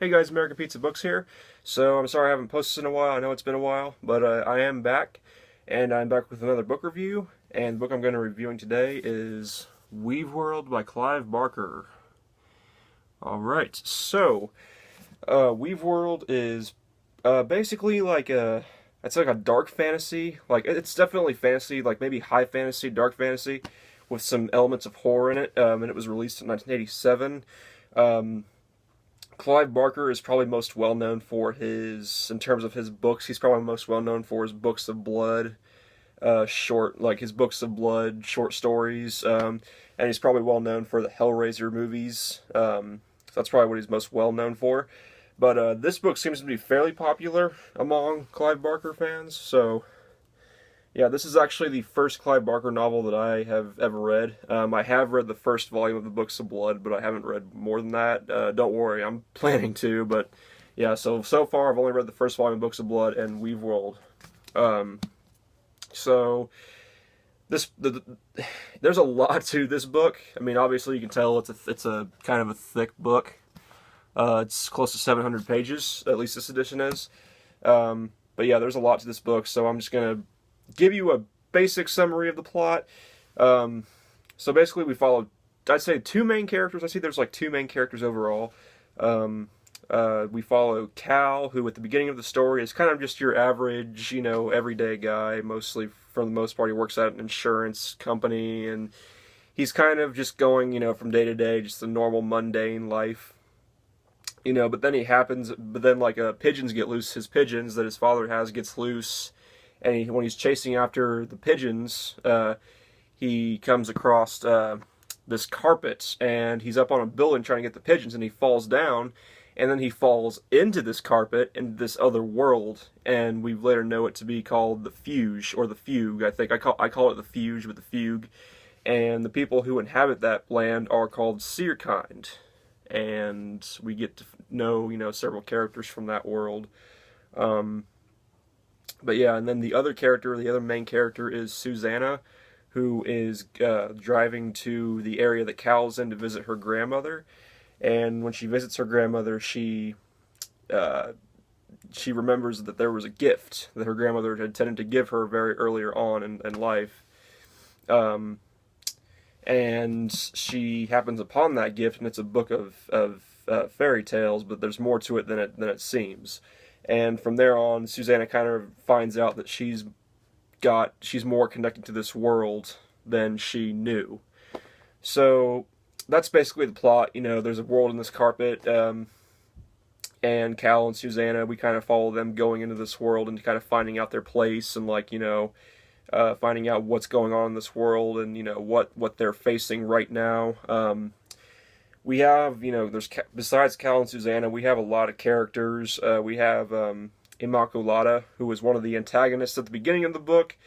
Hey guys, American Pizza Books here. So I'm sorry I haven't posted in a while. I know it's been a while, but I am back, and I'm back with another book review. And the book I'm going to be reviewing today is Weaveworld by Clive Barker. All right, so Weaveworld is basically like it's like a dark fantasy. Like it's definitely fantasy, like maybe high fantasy, dark fantasy, with some elements of horror in it. And it was released in 1987. Clive Barker is probably most well known for in terms of his books, he's probably most well known for his books of blood, his books of blood, short stories, and he's probably well known for the Hellraiser movies. So that's probably what he's most well known for. But this book seems to be fairly popular among Clive Barker fans, so yeah, this is actually the first Clive Barker novel that I have ever read. I have read the first volume of the Books of Blood, but I haven't read more than that. Don't worry, I'm planning to, but yeah, so far I've only read the first volume of Books of Blood and Weaveworld. So there's a lot to this book. I mean, obviously you can tell it's a kind of a thick book. It's close to 700 pages, at least this edition is. But yeah, there's a lot to this book, so I'm just gonna give you a basic summary of the plot. So basically we follow, I'd say, two main characters. I see there's like two main characters overall. We follow Cal, who at the beginning of the story is kind of just your average, everyday guy. Mostly, for the most part, he works at an insurance company, and he's kind of just going, from day to day, just a normal, mundane life. But then pigeons get loose. His pigeons that his father has gets loose. And when he's chasing after the pigeons, he comes across this carpet, and he's up on a building trying to get the pigeons, and he falls down, and then he falls into this carpet, into this other world, and we later know it to be called the Fuge, or the Fugue, I think. I call it the Fuge, but the Fugue. And the people who inhabit that land are called Seerkind, and we get to know, several characters from that world. But yeah, and then the other main character is Susanna, who is driving to the area that Cal's in to visit her grandmother. And when she visits her grandmother, she remembers that there was a gift that her grandmother had intended to give her very earlier on in life. And she happens upon that gift, and it's a book of fairy tales, but there's more to it than it seems. And from there on, Susanna kind of finds out that she's more connected to this world than she knew. So that's basically the plot. There's a world in this carpet, and Cal and Susanna, we kind of follow them going into this world and kind of finding out their place, and finding out what's going on in this world, and what they're facing right now. We have, besides Cal and Susanna, we have a lot of characters. We have Immaculata, who is one of the antagonists at the beginning of the book.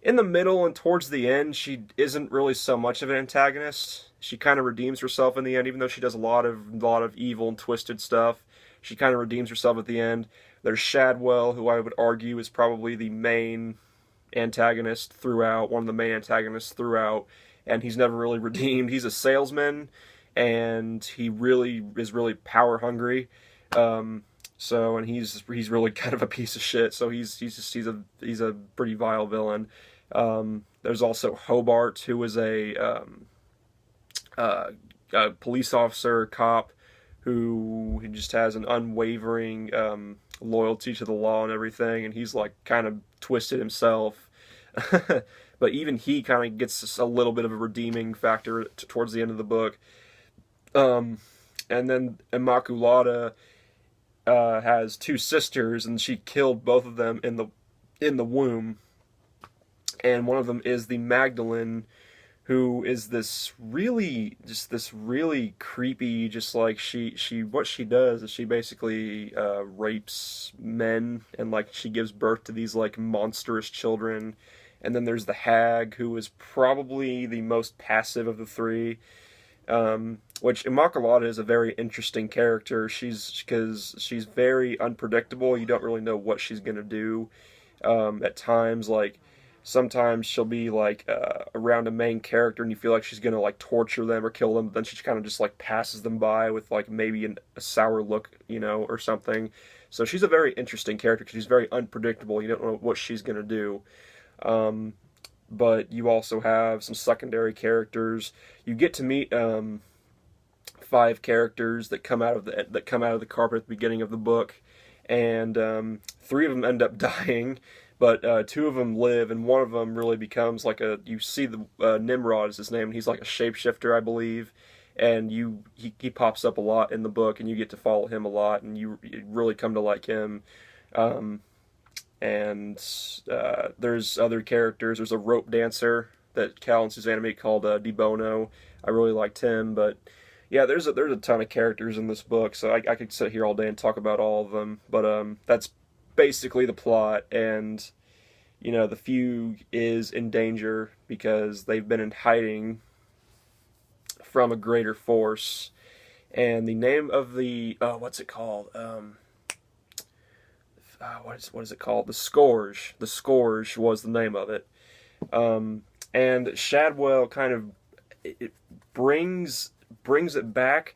In the middle and towards the end, she isn't really so much of an antagonist. She kind of redeems herself in the end, even though she does a lot of evil and twisted stuff. She kind of redeems herself at the end. There's Shadwell, who I would argue is probably the main antagonist throughout, one of the main antagonists throughout. And he's never really redeemed. He's a salesman, and he is really power hungry. And he's really kind of a piece of shit. So he's a pretty vile villain. There's also Hobart, who is a police officer, cop, who just has an unwavering loyalty to the law and everything, and he's like kind of twisted himself. But even he kind of gets a little bit of a redeeming factor towards the end of the book. And then Immaculata has two sisters, and she killed both of them in the womb. And one of them is the Magdalene, who is this really creepy, just like what she does is she basically rapes men, and she gives birth to these monstrous children. And then there's the Hag, who is probably the most passive of the three, which Immaculata is a very interesting character. Because she's very unpredictable. You don't really know what she's going to do. At times, Sometimes she'll be like around a main character and you feel like she's gonna like torture them or kill them, but then she kind of just like passes them by with like maybe a sour look, you know, or something. So she's a very interesting character because she's very unpredictable. You don't know what she's gonna do. Um, but you also have some secondary characters. You get to meet 5 characters that come out of the carpet at the beginning of the book, and 3 of them end up dying, but 2 of them live, and one of them really becomes like a. You see the Nimrod is his name, and he's like a shapeshifter, I believe, and he pops up a lot in the book, and you get to follow him a lot, and you really come to like him. Um, and there's other characters. There's a rope dancer that Cal and Susanna meet called DeBono. I really liked him, but yeah, there's a ton of characters in this book, so I could sit here all day and talk about all of them. But that's basically the plot, and you know the Fugue is in danger because they've been in hiding from a greater force. And the name of the what's it called? What is it called? The Scourge. The Scourge was the name of it. And Shadwell kind of it brings it back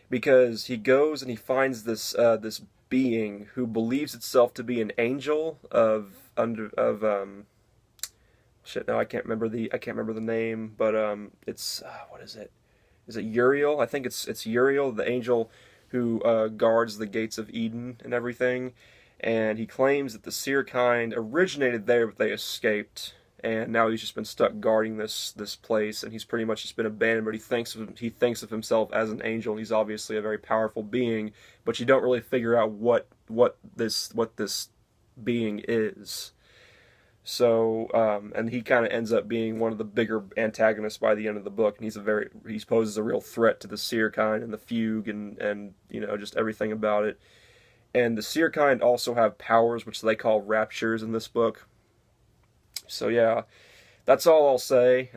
because he goes and he finds this being who believes itself to be an angel of shit. No, I can't remember the name, but it's what is it? Is it Uriel? I think it's Uriel, the angel who guards the gates of Eden and everything. And he claims that the seer kind originated there, but they escaped, and now he's just been stuck guarding this place, and he's pretty much just been abandoned. But he thinks of himself as an angel, and he's obviously a very powerful being. But you don't really figure out what this being is. So, and he kind of ends up being one of the bigger antagonists by the end of the book, and he poses a real threat to the seer kind and the Fugue, and you know just everything about it. And the seer kind also have powers, which they call raptures in this book. So yeah, that's all I'll say.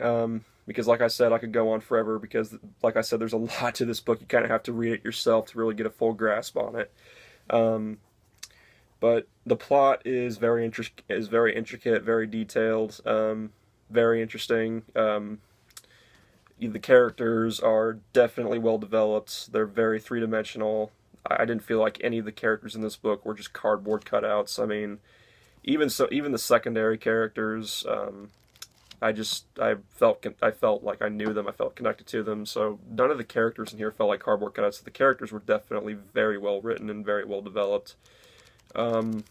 Because like I said, I could go on forever. Because like I said, there's a lot to this book. You kind of have to read it yourself to really get a full grasp on it. But the plot is very intricate, very detailed, very interesting. The characters are definitely well developed. They're very three-dimensional. I didn't feel like any of the characters in this book were just cardboard cutouts. I mean, even the secondary characters, I felt like I knew them. I felt connected to them. So none of the characters in here felt like cardboard cutouts. The characters were definitely very well written and very well developed. You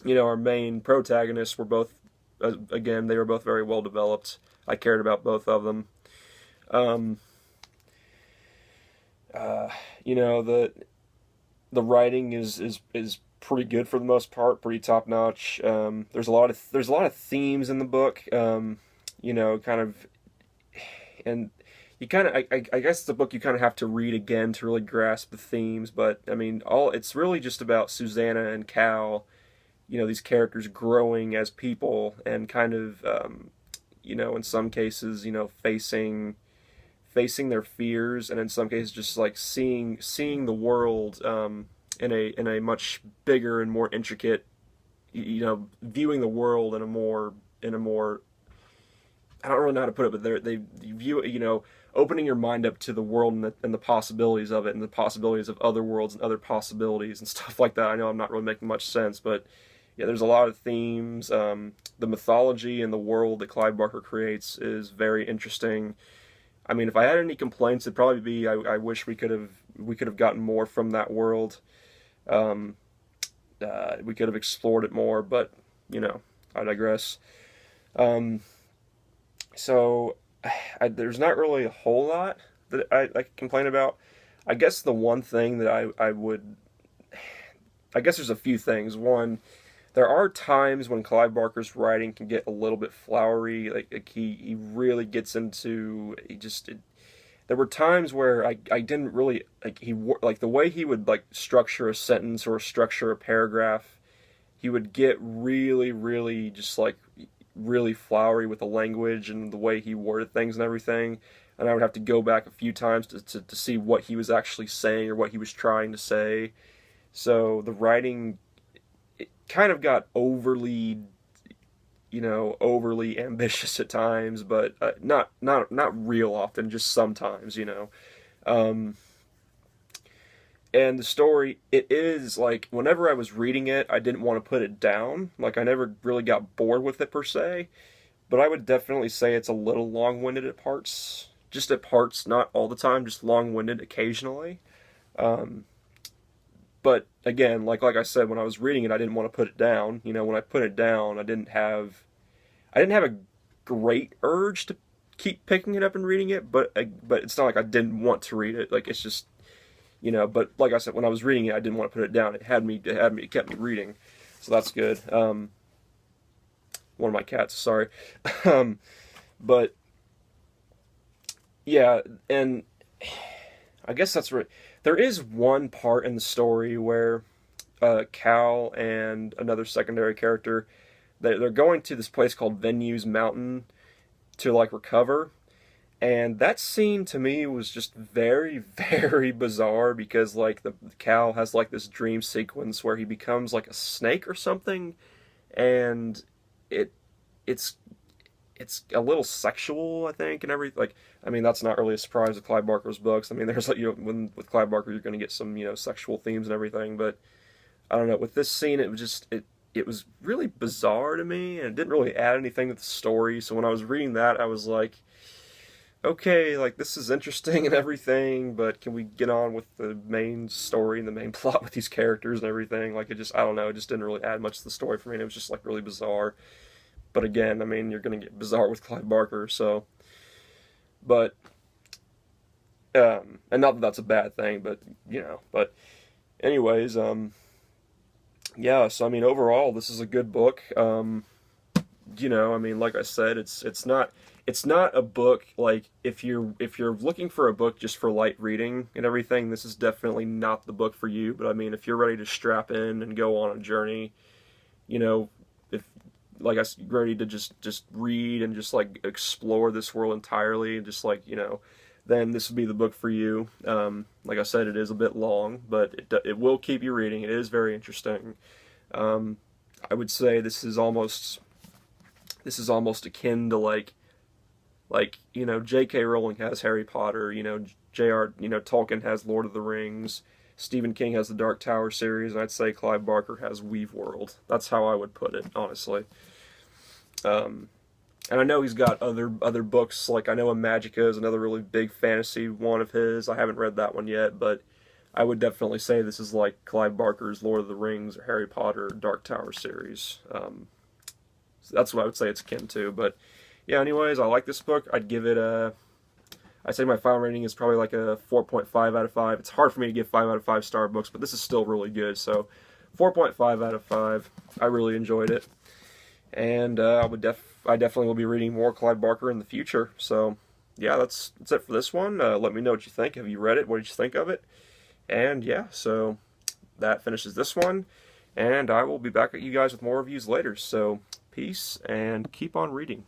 know, our main protagonists were both, again, they were both very well developed. I cared about both of them. You know, the writing is pretty good for the most part, pretty top notch. There's a lot of themes in the book. You know, kind of, and you kind of I guess it's a book you kind of have to read again to really grasp the themes. But I mean, it's really just about Susanna and Cal. You know, these characters growing as people and kind of you know, in some cases, you know, facing their fears, and in some cases just like seeing the world in a much bigger and more intricate, you know, viewing the world in a more I don't really know how to put it, but they view it, you know, opening your mind up to the world and the possibilities of it, and the possibilities of other worlds and other possibilities and stuff like that. I know I'm not really making much sense, but yeah, there's a lot of themes. The mythology and the world that Clive Barker creates is very interesting. I mean, if I had any complaints, it'd probably be I wish we could have gotten more from that world. We could have explored it more, but you know, I digress. So there's not really a whole lot that I could complain about. I guess the one thing that I guess there's a few things. One, there are times when Clive Barker's writing can get a little bit flowery. Like he really gets into there were times where I didn't really like the way he would like structure a sentence or structure a paragraph. He would get really just like really flowery with the language and the way he worded things and everything. And I would have to go back a few times to see what he was actually saying or what he was trying to say. So the writing, it kind of got overly you know, overly ambitious at times, but not real often, just sometimes, you know. Um, and the story, it is like whenever I was reading it, I didn't want to put it down. Like I never really got bored with it per se, but I would definitely say it's a little long-winded at parts. Just at parts, not all the time, just long-winded occasionally. Um, but again, like I said, when I was reading it, I didn't want to put it down. You know, when I put it down, I didn't have a great urge to keep picking it up and reading it, but it's not like I didn't want to read it. Like it's just, you know, but like I said, when I was reading it, I didn't want to put it down. It kept me reading, so that's good. One of my cats, sorry, but yeah, and I guess that's right. There is one part in the story where Cal and another secondary character, they're going to this place called Venue's Mountain to like recover. And that scene to me was just very, very bizarre because like the Cal has like this dream sequence where he becomes like a snake or something, and it it's it's a little sexual, I think, and everything. Like, I mean, that's not really a surprise with Clive Barker's books. I mean, there's like, you know, with Clive Barker, you're going to get some, you know, sexual themes and everything. But I don't know. With this scene, it was just it was really bizarre to me, and it didn't really add anything to the story. So when I was reading that, I was like, okay, like this is interesting and everything, but can we get on with the main story and the main plot with these characters and everything? Like, it just, I don't know, it just didn't really add much to the story for me. And it was just like really bizarre. But again, I mean, you're going to get bizarre with Clive Barker, so. But, and not that that's a bad thing, but, you know. But, anyways, yeah, so I mean, overall, this is a good book. You know, I mean, like I said, it's not a book like if you're looking for a book just for light reading and everything, this is definitely not the book for you. But I mean, if you're ready to strap in and go on a journey, you know, if like I said, ready to just read and just like explore this world entirely, and just like, you know, then this would be the book for you. Like I said, it is a bit long, but it will keep you reading. It is very interesting. I would say this is almost akin to like you know, J.K. Rowling has Harry Potter, you know, J.R. you know, Tolkien has Lord of the Rings, Stephen King has the Dark Tower series, and I'd say Clive Barker has Weaveworld. That's how I would put it, honestly. And I know he's got other books, like I know Magica is another really big fantasy one of his. I haven't read that one yet, but I would definitely say this is like Clive Barker's Lord of the Rings or Harry Potter Dark Tower series. So that's what I would say it's akin to. But yeah, anyways, I like this book. I'd give it I'd say my final rating is probably like a 4.5 out of 5. It's hard for me to give 5 out of 5 star books, but this is still really good. So 4.5 out of 5. I really enjoyed it. And I definitely will be reading more Clive Barker in the future. So yeah, that's it for this one. Let me know what you think. Have you read it? What did you think of it? And yeah, so that finishes this one. And I will be back at you guys with more reviews later. So peace and keep on reading.